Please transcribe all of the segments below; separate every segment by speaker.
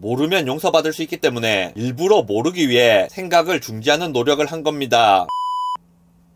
Speaker 1: 모르면 용서받을 수 있기 때문에 일부러 모르기 위해 생각을 중지하는 노력을 한 겁니다.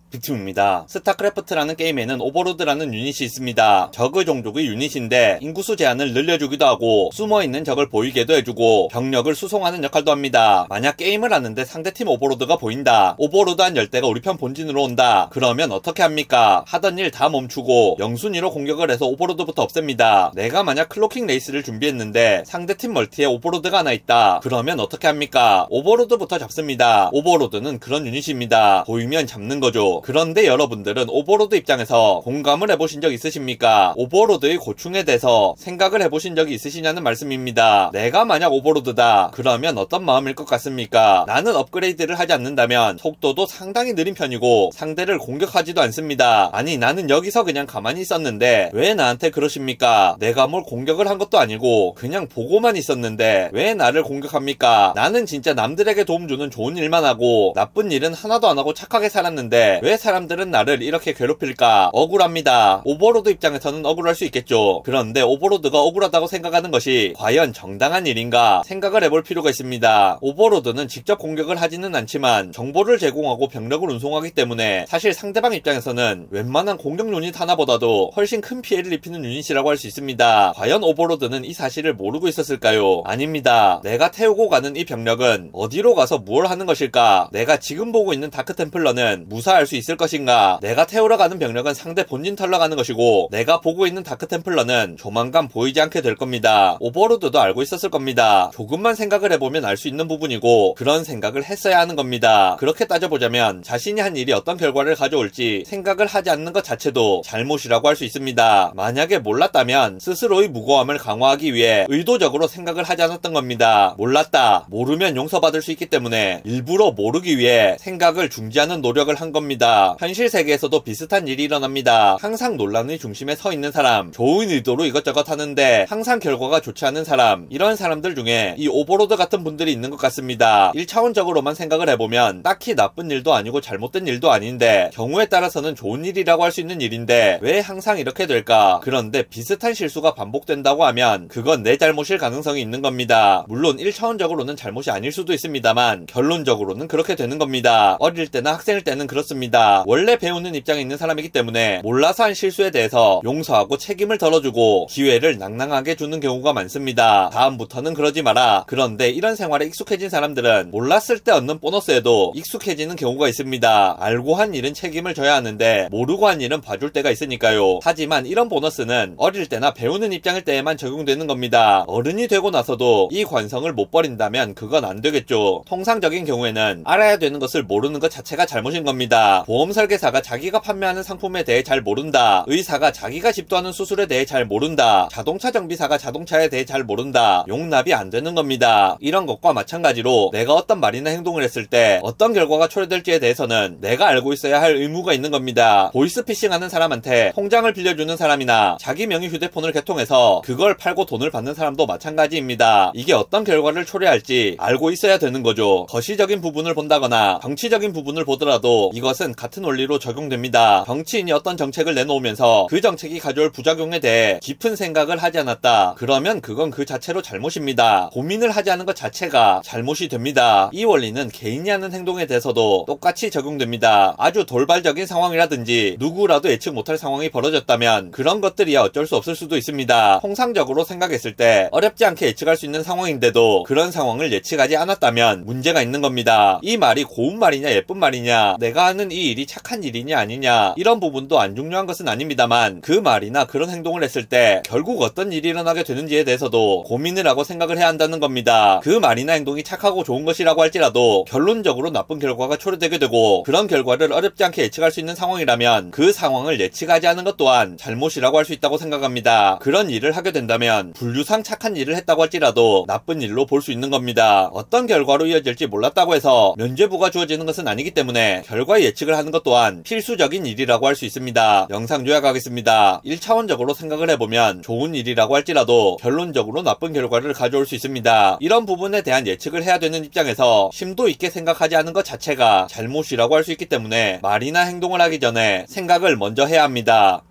Speaker 1: 빅팀입니다. 스타크래프트라는 게임에는 오버로드라는 유닛이 있습니다. 적의 종족의 유닛인데 인구수 제한을 늘려주기도 하고 숨어있는 적을 보이게도 해주고 병력을 수송하는 역할도 합니다. 만약 게임을 하는데 상대팀 오버로드가 보인다. 오버로드 한 열대가 우리 편 본진으로 온다. 그러면 어떻게 합니까? 하던 일 다 멈추고 영순위로 공격을 해서 오버로드부터 없앱니다. 내가 만약 클로킹 레이스를 준비했는데 상대팀 멀티에 오버로드가 하나 있다. 그러면 어떻게 합니까? 오버로드부터 잡습니다. 오버로드는 그런 유닛입니다. 보이면 잡는 거죠. 그런데 여러분들은 오버로드 입장에서 공감을 해보신 적 있으십니까? 오버로드의 고충에 대해서 생각을 해보신 적이 있으시냐는 말씀입니다. 내가 만약 오버로드다. 그러면 어떤 마음일 것 같습니까? 나는 업그레이드를 하지 않는다면 속도도 상당히 느린 편이고 상대를 공격하지도 않습니다. 아니 나는 여기서 그냥 가만히 있었는데 왜 나한테 그러십니까? 내가 뭘 공격을 한 것도 아니고 그냥 보고만 있었는데 왜 나를 공격합니까? 나는 진짜 남들에게 도움 주는 좋은 일만 하고 나쁜 일은 하나도 안 하고 착하게 살았는데 왜 사람들은 나를 이렇게 괴롭힐까? 억울합니다. 오버로드 입장에서는 억울할 수 있겠죠. 그런데 오버로드가 억울하다고 생각하는 것이 과연 정당한 일인가 생각을 해볼 필요가 있습니다. 오버로드는 직접 공격을 하지는 않지만 정보를 제공하고 병력을 운송하기 때문에 사실 상대방 입장에서는 웬만한 공격 유닛 하나보다도 훨씬 큰 피해를 입히는 유닛이라고 할 수 있습니다. 과연 오버로드는 이 사실을 모르고 있었을까요? 아닙니다. 내가 태우고 가는 이 병력은 어디로 가서 무엇을 하는 것일까? 내가 지금 보고 있는 다크템플러는 무사할 수 있을 것인가? 내가 태우러 가는 병력은 상대 본진 털러 가는 것이고 내가 보고 있는 다크템플러는 조만간 보이지 않게 될 겁니다. 오버로드도 알고 있었을 겁니다. 조금만 생각을 해보면 알 수 있는 부분이고 그런 생각을 했어야 하는 겁니다. 그렇게 따져보자면 자신이 한 일이 어떤 결과를 가져올지 생각을 하지 않는 것 자체도 잘못이라고 할 수 있습니다. 만약에 몰랐다면 스스로의 무고함을 강화하기 위해 의도적으로 생각을 하지 않았던 겁니다. 몰랐다. 모르면 용서받을 수 있기 때문에 일부러 모르기 위해 생각을 중지하는 노력을 한 겁니다. 현실 세계에서도 비슷한 일이 일어납니다. 항상 논란의 중심에 서 있는 사람, 좋은 의도로 이것저것 하는데 항상 결과가 좋지 않은 사람, 이런 사람들 중에 이 오버로드 같은 분들이 있는 것 같습니다. 1차원적으로만 생각을 해보면 딱히 나쁜 일도 아니고 잘못된 일도 아닌데 경우에 따라서는 좋은 일이라고 할 수 있는 일인데 왜 항상 이렇게 될까? 그런데 비슷한 실수가 반복된다고 하면 그건 내 잘못일 가능성이 있는 겁니다. 물론 1차원적으로는 잘못이 아닐 수도 있습니다만 결론적으로는 그렇게 되는 겁니다. 어릴 때나 학생일 때는 그렇습니다. 원래 배우는 입장에 있는 사람이기 때문에 몰라서 한 실수에 대해서 용서하고 책임을 덜어주고 기회를 낭낭하게 주는 경우가 많습니다. 다음부터는 그러지 마라. 그런데 이런 생활에 익숙해진 사람들은 몰랐을 때 얻는 보너스에도 익숙해지는 경우가 있습니다. 알고 한 일은 책임을 져야 하는데 모르고 한 일은 봐줄 때가 있으니까요. 하지만 이런 보너스는 어릴 때나 배우는 입장일 때에만 적용되는 겁니다. 어른이 되고 나서도 이 관성을 못 버린다면 그건 안 되겠죠. 통상적인 경우에는 알아야 되는 것을 모르는 것 자체가 잘못인 겁니다. 보험 설계사가 자기가 판매하는 상품에 대해 잘 모른다. 의사가 자기가 집도하는 수술에 대해 잘 모른다. 자동차 정비사가 자동차에 대해 잘 모른다. 용납이 안 되는 겁니다. 이런 것과 마찬가지로 내가 어떤 말이나 행동을 했을 때 어떤 결과가 초래될지에 대해서는 내가 알고 있어야 할 의무가 있는 겁니다. 보이스피싱하는 사람한테 통장을 빌려주는 사람이나 자기 명의 휴대폰을 개통해서 그걸 팔고 돈을 받는 사람도 마찬가지입니다. 이게 어떤 결과를 초래할지 알고 있어야 되는 거죠. 거시적인 부분을 본다거나 정치적인 부분을 보더라도 이것은 같은 원리로 적용됩니다. 정치인이 어떤 정책을 내놓으면서 그 정책이 가져올 부작용에 대해 깊은 생각을 하지 않았다. 그러면 그건 그 자체로 잘못입니다. 고민을 하지 않은 것 자체가 잘못이 됩니다. 이 원리는 개인이 하는 행동에 대해서도 똑같이 적용됩니다. 아주 돌발적인 상황이라든지 누구라도 예측 못할 상황이 벌어졌다면 그런 것들이야 어쩔 수 없을 수도 있습니다. 통상적으로 생각했을 때 어렵지 않게 예측할 수 있는 상황인데도 그런 상황을 예측하지 않았다면 문제가 있는 겁니다. 이 말이 고운 말이냐 예쁜 말이냐, 내가 하는 이 일이 착한 일이냐 아니냐, 이런 부분도 안 중요한 것은 아닙니다만 그 말이나 그런 행동을 했을 때 결국 어떤 일이 일어나게 되는지에 대해서도 고민을 하고 생각을 해야 한다는 겁니다. 그 말이나 행동이 착하고 좋은 것이라고 할지라도 결론적으로 나쁜 결과가 초래되게 되고 그런 결과를 어렵지 않게 예측할 수 있는 상황이라면 그 상황을 예측하지 않은 것 또한 잘못이라고 할 수 있다고 생각합니다. 그런 일을 하게 된다면 분류상 착한 일을 했다고 할지라도 나쁜 일로 볼 수 있는 겁니다. 어떤 결과로 이어질지 몰랐다고 해서 면죄부가 주어지는 것은 아니기 때문에 결과 예측을 하는 것 또한 필수적인 일이라고 할 수 있습니다. 영상 요약하겠습니다. 1차원적으로 생각을 해보면 좋은 일이라고 할지라도 결론적으로 나쁜 결과를 가져올 수 있습니다. 이런 부분에 대한 예측을 해야 되는 입장에서 심도 있게 생각하지 않은 것 자체가 잘못이라고 할 수 있기 때문에 말이나 행동을 하기 전에 생각을 먼저 해야 합니다.